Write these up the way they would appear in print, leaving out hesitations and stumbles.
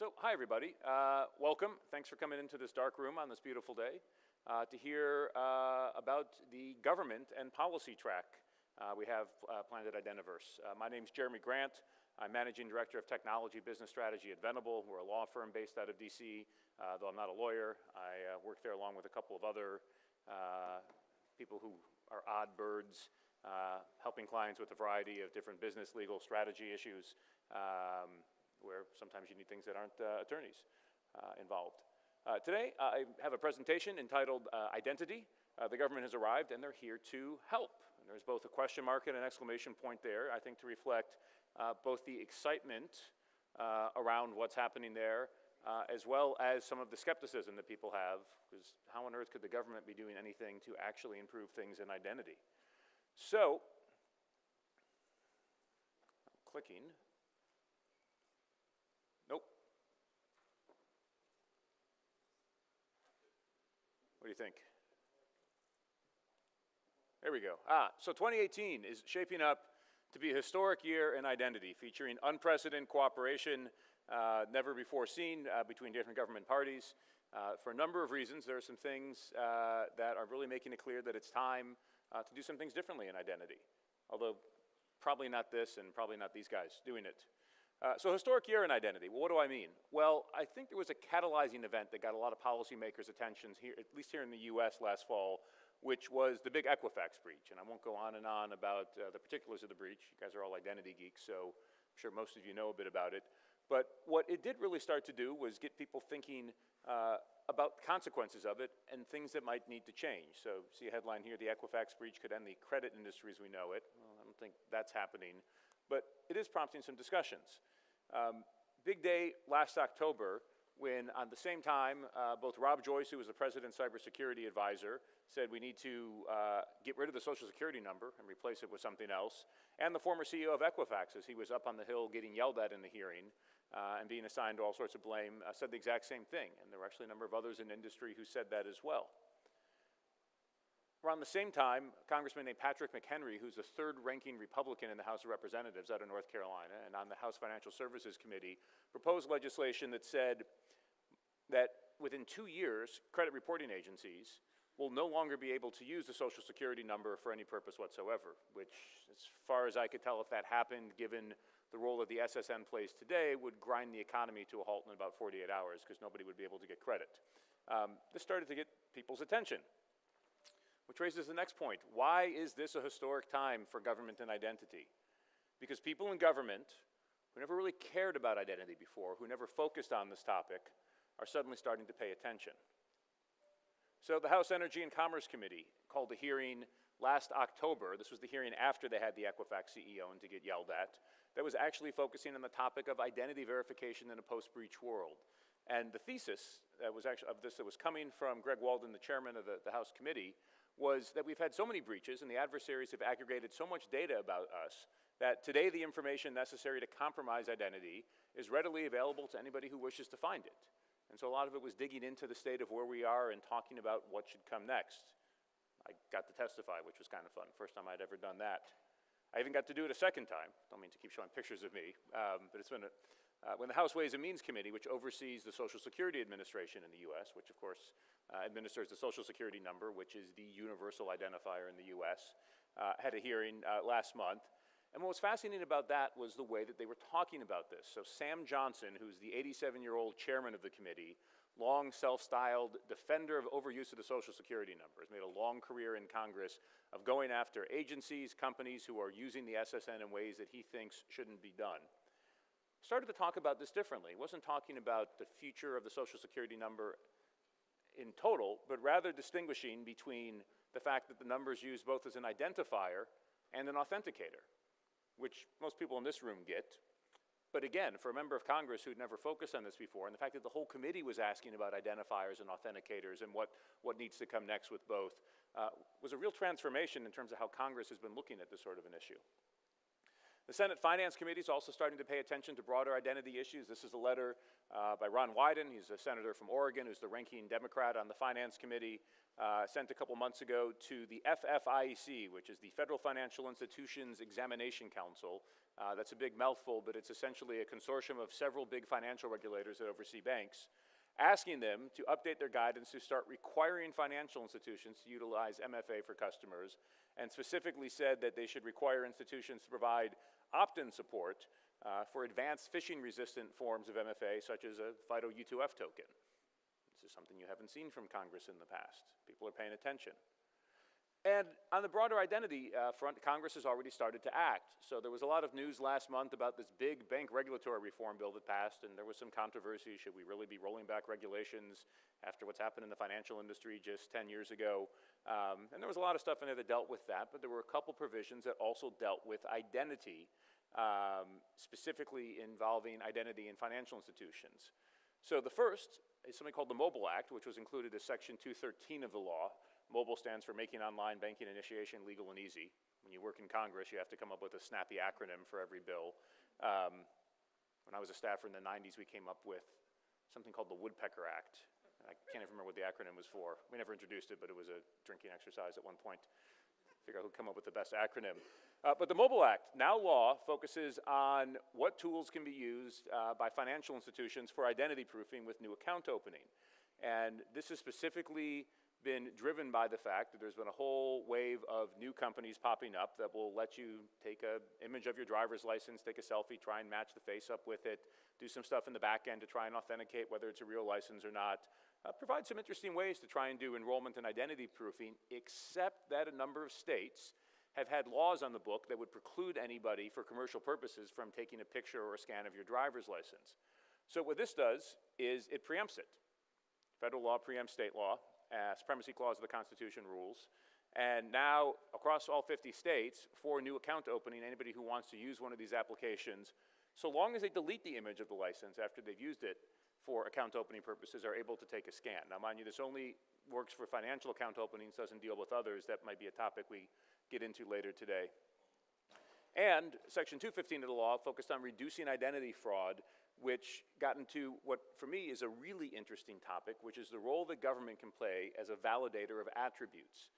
So, hi everybody. Welcome. Thanks for coming into this dark room on this beautiful day to hear about the government and policy track we have planned at Identiverse. My name is Jeremy Grant. I'm Managing Director of Technology Business Strategy at Venable. We're a law firm based out of DC, though I'm not a lawyer. I work there along with a couple of other people who are odd birds, helping clients with a variety of different business, legal, strategy issues, where sometimes you need things that aren't attorneys involved. Today, I have a presentation entitled Identity. The government has arrived and they're here to help. And there's both a question mark and an exclamation point there, I think, to reflect both the excitement around what's happening there, as well as some of the skepticism that people have, because how on earth could the government be doing anything to actually improve things in identity? So, I'm clicking. Nope. What do you think? There we go. So 2018 is shaping up to be a historic year in identity, featuring unprecedented cooperation, never before seen between different government parties. For a number of reasons, there are some things that are really making it clear that it's time to do some things differently in identity, although probably not this and probably not these guys doing it. So historic year in identity. Well, what do I mean? Well, I think there was a catalyzing event that got a lot of policymakers' attention, here, at least here in the US last fall, which was the big Equifax breach. And I won't go on and on about the particulars of the breach. You guys are all identity geeks, so I'm sure most of you know a bit about it. But what it did really start to do was get people thinking about the consequences of it and things that might need to change. So see a headline here, the Equifax breach could end the credit industry as we know it. Well, I don't think that's happening, but it is prompting some discussions. Big day last October when on the same time, both Rob Joyce, who was the president's cybersecurity advisor, said we need to get rid of the social security number and replace it with something else, and the former CEO of Equifax, as he was up on the Hill getting yelled at in the hearing and being assigned all sorts of blame, said the exact same thing. And there were actually a number of others in industry who said that as well. Around the same time, a congressman named Patrick McHenry, who's the third-ranking Republican in the House of Representatives out of North Carolina and on the House Financial Services Committee, proposed legislation that said that within 2 years, credit reporting agencies will no longer be able to use the social security number for any purpose whatsoever, which, as far as I could tell, if that happened, given the role that the SSN plays today, would grind the economy to a halt in about 48 hours because nobody would be able to get credit. This started to get people's attention, which raises the next point. Why is this a historic time for government and identity? Because people in government who never really cared about identity before, who never focused on this topic, are suddenly starting to pay attention. So the House Energy and Commerce Committee called a hearing last October. This was the hearing after they had the Equifax CEO and to get yelled at. That was actually focusing on the topic of identity verification in a post-breach world. And the thesis that was actually of this that was coming from Greg Walden, the chairman of the House committee, was that we've had so many breaches and the adversaries have aggregated so much data about us that today the information necessary to compromise identity is readily available to anybody who wishes to find it. And so a lot of it was digging into the state of where we are and talking about what should come next. I got to testify, which was kind of fun. First time I'd ever done that. I even got to do it a second time. Don't mean to keep showing pictures of me, but it's been when the House Ways and Means Committee, which oversees the Social Security Administration in the US, which of course administers the Social Security number, which is the universal identifier in the US, had a hearing last month. And what was fascinating about that was the way that they were talking about this. So Sam Johnson, who's the 87-year-old chairman of the committee, long self-styled defender of overuse of the Social Security number, has made a long career in Congress of going after agencies, companies who are using the SSN in ways that he thinks shouldn't be done. Started to talk about this differently. He wasn't talking about the future of the Social Security number in total, but rather distinguishing between the fact that the number is used both as an identifier and an authenticator, which most people in this room get. But again, for a member of Congress who'd never focused on this before, and the fact that the whole committee was asking about identifiers and authenticators and what needs to come next with both, was a real transformation in terms of how Congress has been looking at this sort of an issue. The Senate Finance Committee is also starting to pay attention to broader identity issues. This is a letter by Ron Wyden. He's a senator from Oregon who's the ranking Democrat on the Finance Committee, sent a couple months ago to the FSI SEC, which is the Federal Financial Institutions Examination Council. That's a big mouthful, but it's essentially a consortium of several big financial regulators that oversee banks, asking them to update their guidance to start requiring financial institutions to utilize MFA for customers, and specifically said that they should require institutions to provide opt-in support for advanced phishing-resistant forms of MFA, such as a FIDO U2F token. This is something you haven't seen from Congress in the past. People are paying attention. And on the broader identity front, Congress has already started to act. So there was a lot of news last month about this big bank regulatory reform bill that passed, and there was some controversy. Should we really be rolling back regulations after what's happened in the financial industry just 10 years ago? And there was a lot of stuff in there that dealt with that, but there were a couple provisions that also dealt with identity, specifically involving identity in financial institutions. So the first is something called the Mobile Act, which was included as Section 213 of the law. Mobile stands for Making Online Banking Initiation Legal and Easy. When you work in Congress, you have to come up with a snappy acronym for every bill. When I was a staffer in the 90s, we came up with something called the Woodpecker Act. I can't even remember what the acronym was for. We never introduced it, but it was a drinking exercise at one point. Figure out who'd come up with the best acronym. But the Mobile Act, now law, focuses on what tools can be used by financial institutions for identity proofing with new account opening. And this has specifically been driven by the fact that there's been a whole wave of new companies popping up that will let you take an image of your driver's license, take a selfie, try and match the face up with it, do some stuff in the back end to try and authenticate whether it's a real license or not. Provide some interesting ways to try and do enrollment and identity proofing, except that a number of states have had laws on the book that would preclude anybody for commercial purposes from taking a picture or a scan of your driver's license. So what this does is it preempts it. Federal law preempts state law. Supremacy Clause of the Constitution rules. And now, across all 50 states, for new account opening, anybody who wants to use one of these applications, so long as they delete the image of the license after they've used it for account opening purposes, are able to take a scan. Now, mind you, this only works for financial account openings, doesn't deal with others. That might be a topic we get into later today. And Section 215 of the law focused on reducing identity fraud, which got into what, for me, is a really interesting topic, which is the role that government can play as a validator of attributes.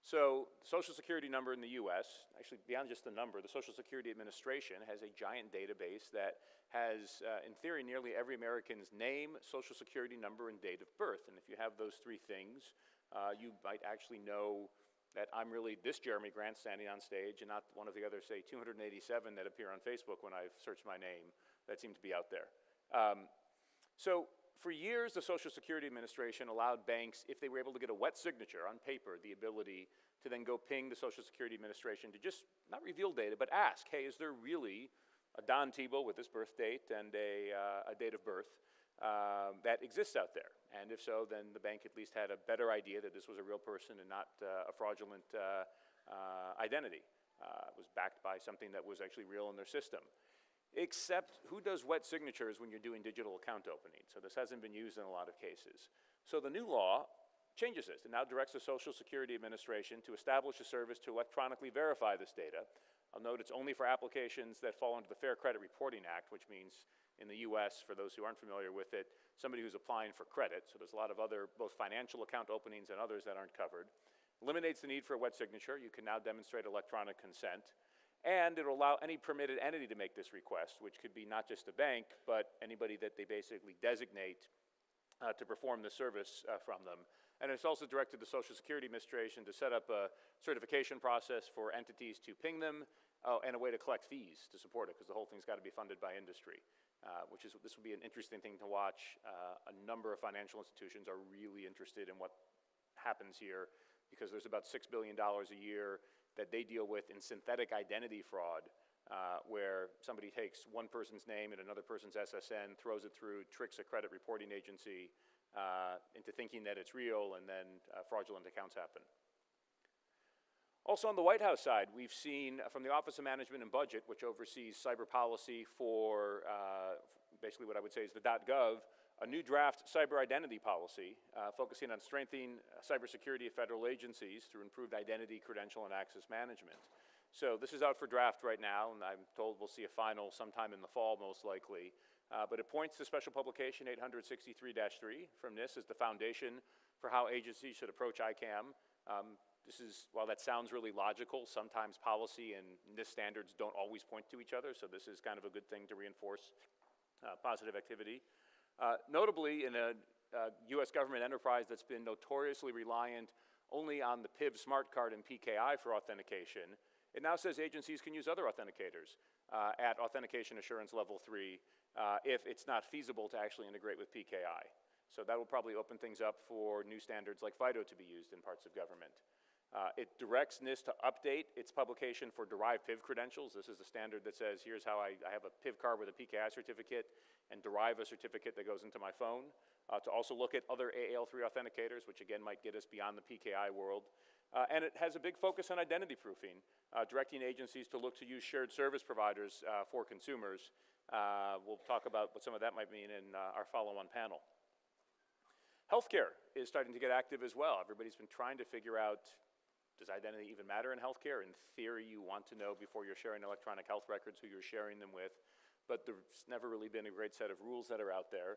So the Social Security number in the US, actually beyond just the number, the Social Security Administration has a giant database that has, in theory, nearly every American's name, Social Security number, and date of birth. And if you have those three things, you might actually know that I'm really this Jeremy Grant standing on stage and not one of the other, say, 287 that appear on Facebook when I've searched my name that seem to be out there. So for years, the Social Security Administration allowed banks, if they were able to get a wet signature on paper, the ability to then go ping the Social Security Administration to just not reveal data, but ask, hey, is there really a Don Tebow with this birth date and a date of birth that exists out there? And if so, then the bank at least had a better idea that this was a real person and not a fraudulent identity. It was backed by something that was actually real in their system. Except, who does wet signatures when you're doing digital account opening? So this hasn't been used in a lot of cases. So the new law changes this. It now directs the Social Security Administration to establish a service to electronically verify this data. I'll note it's only for applications that fall under the Fair Credit Reporting Act, which means in the US, for those who aren't familiar with it, somebody who's applying for credit. So there's a lot of other, both financial account openings and others that aren't covered. Eliminates the need for a wet signature. You can now demonstrate electronic consent. And it will allow any permitted entity to make this request, which could be not just a bank, but anybody that they basically designate to perform the service from them. And it's also directed the Social Security Administration to set up a certification process for entities to ping them, and a way to collect fees to support it, because the whole thing's got to be funded by industry, this will be an interesting thing to watch. A number of financial institutions are really interested in what happens here, because there's about $6 billion a year that they deal with in synthetic identity fraud, where somebody takes one person's name and another person's SSN, throws it through, tricks a credit reporting agency into thinking that it's real, and then fraudulent accounts happen. Also on the White House side, we've seen from the Office of Management and Budget, which oversees cyber policy for basically what I would say is the .gov, a new draft cyber identity policy focusing on strengthening cybersecurity of federal agencies through improved identity, credential, and access management. So this is out for draft right now, and I'm told we'll see a final sometime in the fall, most likely. But it points to Special Publication 863-3 from NIST as the foundation for how agencies should approach ICAM. While that sounds really logical, sometimes policy and NIST standards don't always point to each other, so this is kind of a good thing to reinforce positive activity. Notably, in a US government enterprise that's been notoriously reliant only on the PIV smart card and PKI for authentication, it now says agencies can use other authenticators at authentication assurance level 3 if it's not feasible to actually integrate with PKI. So that will probably open things up for new standards like FIDO to be used in parts of government. It directs NIST to update its publication for derived PIV credentials. This is the standard that says, here's how I have a PIV card with a PKI certificate and derive a certificate that goes into my phone. To also look at other AAL3 authenticators, which again might get us beyond the PKI world. And it has a big focus on identity proofing, directing agencies to look to use shared service providers for consumers. We'll talk about what some of that might mean in our follow-on panel. Healthcare is starting to get active as well. Everybody's been trying to figure out, does identity even matter in healthcare? In theory, you want to know before you're sharing electronic health records who you're sharing them with, but there's never really been a great set of rules that are out there.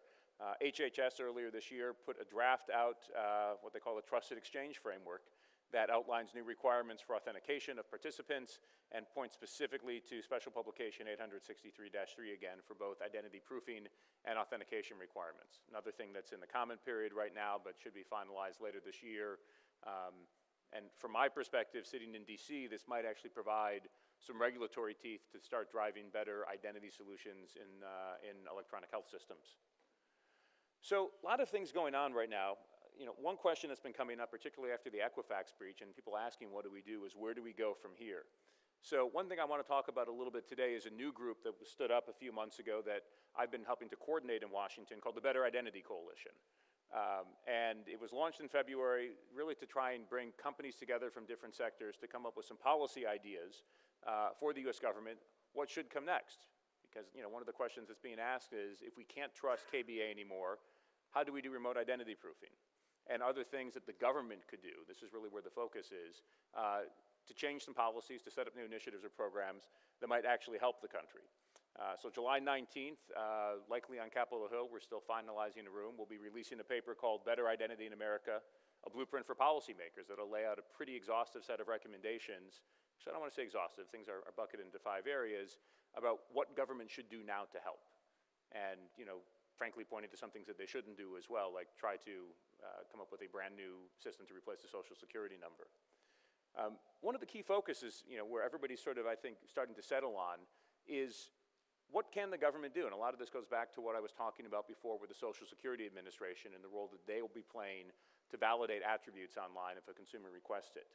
HHS earlier this year put a draft out, what they call a trusted exchange framework, that outlines new requirements for authentication of participants and points specifically to Special Publication 863-3 again for both identity proofing and authentication requirements. Another thing that's in the comment period right now but should be finalized later this year. And from my perspective, sitting in DC, this might actually provide some regulatory teeth to start driving better identity solutions in electronic health systems. So a lot of things going on right now. One question that's been coming up, particularly after the Equifax breach, and people asking what do we do, is where do we go from here? So one thing I want to talk about a little bit today is a new group that was stood up a few months ago that I've been helping to coordinate in Washington called the Better Identity Coalition. And it was launched in February really to try and bring companies together from different sectors to come up with some policy ideas for the US government. What should come next? Because one of the questions that's being asked is, if we can't trust KBA anymore, how do we do remote identity proofing? And other things that the government could do, this is really where the focus is, to change some policies, to set up new initiatives or programs that might actually help the country. So July 19th, likely on Capitol Hill, we're still finalizing the room. We'll be releasing a paper called Better Identity in America, a blueprint for policymakers that'll lay out a pretty exhaustive set of recommendations. So I don't want to say exhaustive, things are bucketed into 5 areas about what government should do now to help. And, frankly pointing to some things that they shouldn't do as well, like try to come up with a brand new system to replace the Social Security number. One of the key focuses, where everybody's sort of, I think, starting to settle on is what can the government do? And a lot of this goes back to what I was talking about before with the Social Security Administration and the role that they will be playing to validate attributes online if a consumer requests it.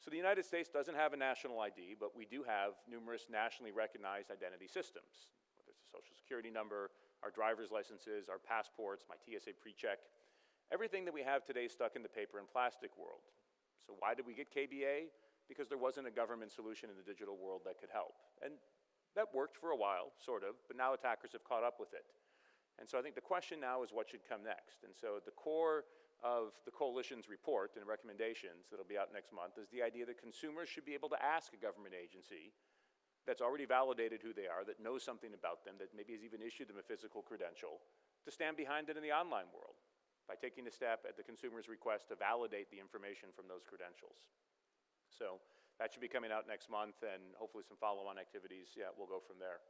So the United States doesn't have a national ID, but we do have numerous nationally recognized identity systems, whether it's a Social Security number, our driver's licenses, our passports, my TSA PreCheck. Everything that we have today is stuck in the paper and plastic world. So why did we get KBA? Because there wasn't a government solution in the digital world that could help. And that worked for a while, sort of, but now attackers have caught up with it. And so I think the question now is what should come next. And so at the core of the coalition's report and recommendations that'll be out next month is the idea that consumers should be able to ask a government agency that's already validated who they are, that knows something about them, that maybe has even issued them a physical credential, to stand behind it in the online world by taking a step at the consumer's request to validate the information from those credentials. So that should be coming out next month, and hopefully some follow-on activities, we'll go from there.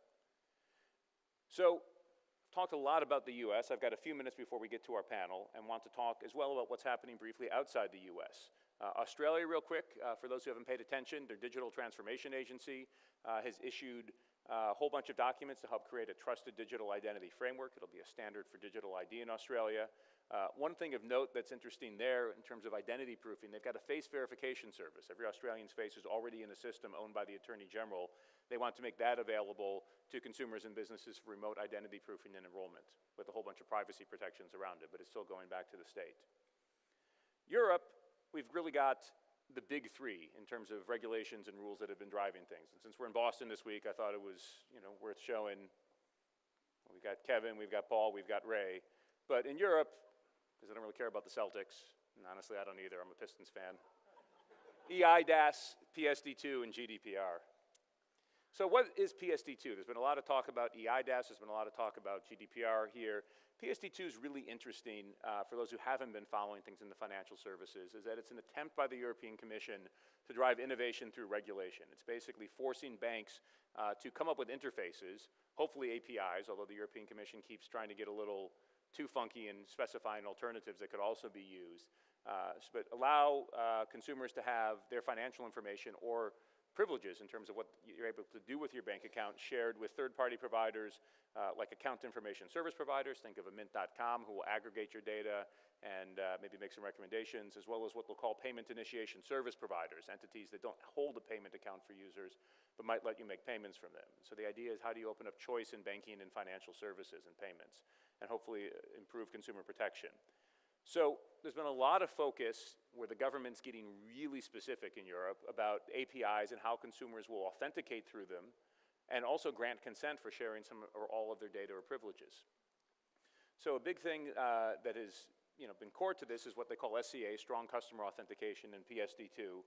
So I've talked a lot about the US. I've got a few minutes before we get to our panel and want to talk as well about what's happening briefly outside the US. Australia, real quick, for those who haven't paid attention, their digital transformation agency has issued a whole bunch of documents to help create a trusted digital identity framework. It'll be a standard for digital ID in Australia. One thing of note that's interesting there in terms of identity proofing, they've got a face verification service. Every Australian's face is already in a system owned by the Attorney General. They want to make that available to consumers and businesses for remote identity proofing and enrollment with a whole bunch of privacy protections around it, but it's still going back to the state. Europe, we've really got the big 3 in terms of regulations and rules that have been driving things. And since we're in Boston this week, I thought it was worth showing. We've got Kevin, we've got Paul, we've got Ray. But in Europe, because I don't really care about the Celtics, and honestly I don't either, I'm a Pistons fan, EIDAS, PSD2, and GDPR. So what is PSD2? There's been a lot of talk about EIDAS, there's been a lot of talk about GDPR here. PSD2 is really interesting for those who haven't been following things in the financial services, is that it's an attempt by the European Commission to drive innovation through regulation. It's basically forcing banks to come up with interfaces, hopefully APIs, although the European Commission keeps trying to get a little too funky in specifying alternatives that could also be used, but allow consumers to have their financial information or privileges in terms of what you're able to do with your bank account shared with third-party providers like account information service providers. Think of a mint.com who will aggregate your data and maybe make some recommendations, as well as what they'll call payment initiation service providers, entities that don't hold a payment account for users but might let you make payments from them. So the idea is, how do you open up choice in banking and financial services and payments, and hopefully improve consumer protection? So there's been a lot of focus where the government's getting really specific in Europe about APIs and how consumers will authenticate through them and also grant consent for sharing some or all of their data or privileges. So a big thing that has been core to this is what they call SCA, Strong Customer Authentication, and PSD2,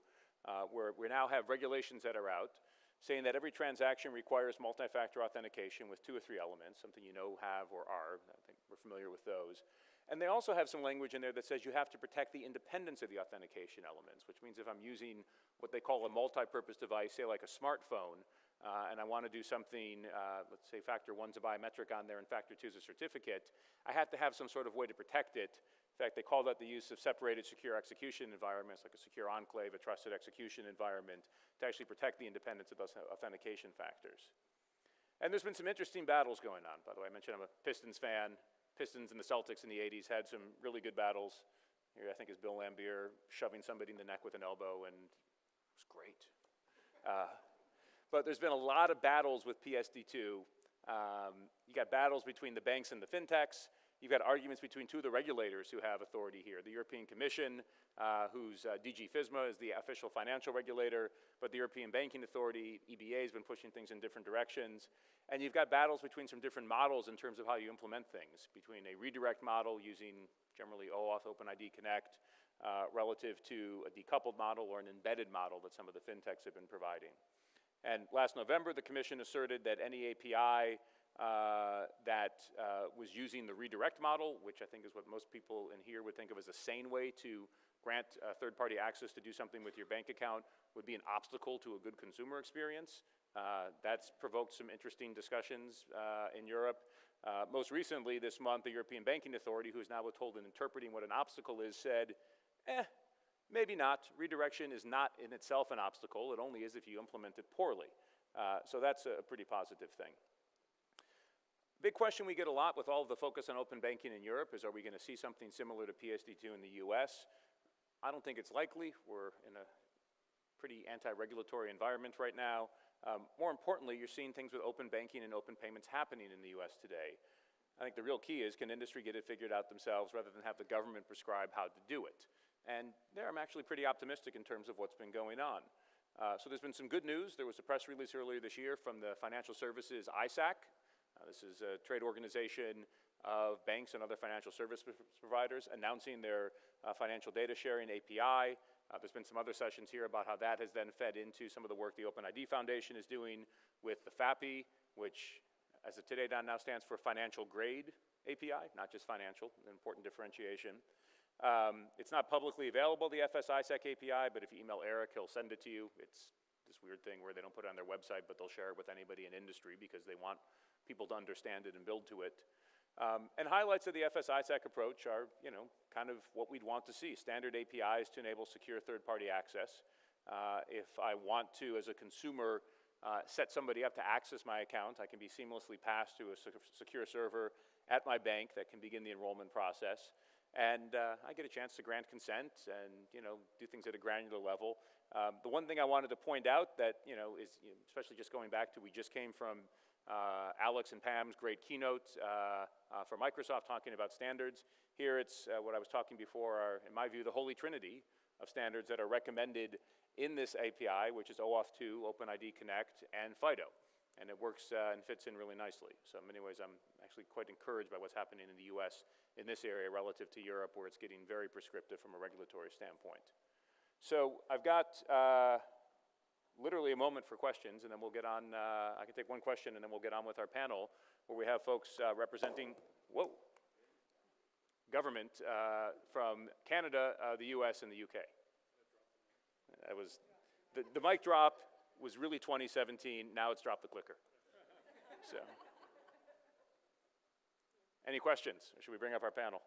where we now have regulations that are out saying that every transaction requires multi-factor authentication with 2 or 3 elements, something you know, have, or are. I think we're familiar with those. And they also have some language in there that says you have to protect the independence of the authentication elements, which means if I'm using what they call a multi-purpose device, say like a smartphone, and I want to do something, let's say factor 1's a biometric on there and factor 2's a certificate, I have to have some sort of way to protect it. In fact, they call that the use of separated secure execution environments, like a secure enclave, a trusted execution environment, to actually protect the independence of those authentication factors. And there's been some interesting battles going on, by the way. I mentioned I'm a Pistons fan. Pistons and the Celtics in the 80s had some really good battles. Here I think is Bill Laimbeer shoving somebody in the neck with an elbow, and it was great. But there's been a lot of battles with PSD2. You got battles between the banks and the fintechs. You've got arguments between 2 of the regulators who have authority here. The European Commission, whose DG FISMA is the official financial regulator, but the European Banking Authority, EBA, has been pushing things in different directions. And you've got battles between some different models in terms of how you implement things, between a redirect model using generally OAuth, OpenID Connect, relative to a decoupled model or an embedded model that some of the fintechs have been providing. And last November, the Commission asserted that any API that was using the redirect model, which I think is what most people in here would think of as a sane way to grant third-party access to do something with your bank account, would be an obstacle to a good consumer experience. That's provoked some interesting discussions in Europe. Most recently this month, the European Banking Authority, who is now told in interpreting what an obstacle is, said, maybe not. Redirection is not in itself an obstacle. It only is if you implement it poorly. So that's a pretty positive thing. Big question we get a lot with all of the focus on open banking in Europe is, are we going to see something similar to PSD2 in the US? I don't think it's likely. We're in a pretty anti-regulatory environment right now. More importantly, you're seeing things with open banking and open payments happening in the US today. I think the real key is, can industry get it figured out themselves rather than have the government prescribe how to do it? And there I'm actually pretty optimistic in terms of what's been going on. So there's been some good news. There was a press release earlier this year from the financial services ISAC. This is a trade organization of banks and other financial service providers announcing their financial data sharing API. There's been some other sessions here about how that has then fed into some of the work the OpenID Foundation is doing with the FAPI, which, as of today now stands for Financial Grade API, not just financial, an important differentiation. It's not publicly available, the FSI SEC API, but if you email Eric, he'll send it to you. It's this weird thing where they don't put it on their website, but they'll share it with anybody in industry because they want people to understand it and build to it. And highlights of the FSI SEC approach are, kind of what we'd want to see. Standard APIs to enable secure third-party access. If I want to, as a consumer, set somebody up to access my account, I can be seamlessly passed to a secure server at my bank that can begin the enrollment process. And I get a chance to grant consent and, do things at a granular level. The one thing I wanted to point out that, is especially just going back to, we just came from Alex and Pam's great keynote for Microsoft talking about standards. Here it's what I was talking before are, in my view, the holy trinity of standards that are recommended in this API, which is OAuth 2, OpenID Connect, and FIDO. And it works and fits in really nicely. So in many ways, I'm actually quite encouraged by what's happening in the US in this area relative to Europe, where it's getting very prescriptive from a regulatory standpoint. So I've got literally a moment for questions, and then we'll get on, I can take one question, and then we'll get on with our panel, where we have folks representing, government from Canada, the US, and the UK. That was, the mic drop was really 2017, now it's dropped the clicker. So, any questions, or should we bring up our panel?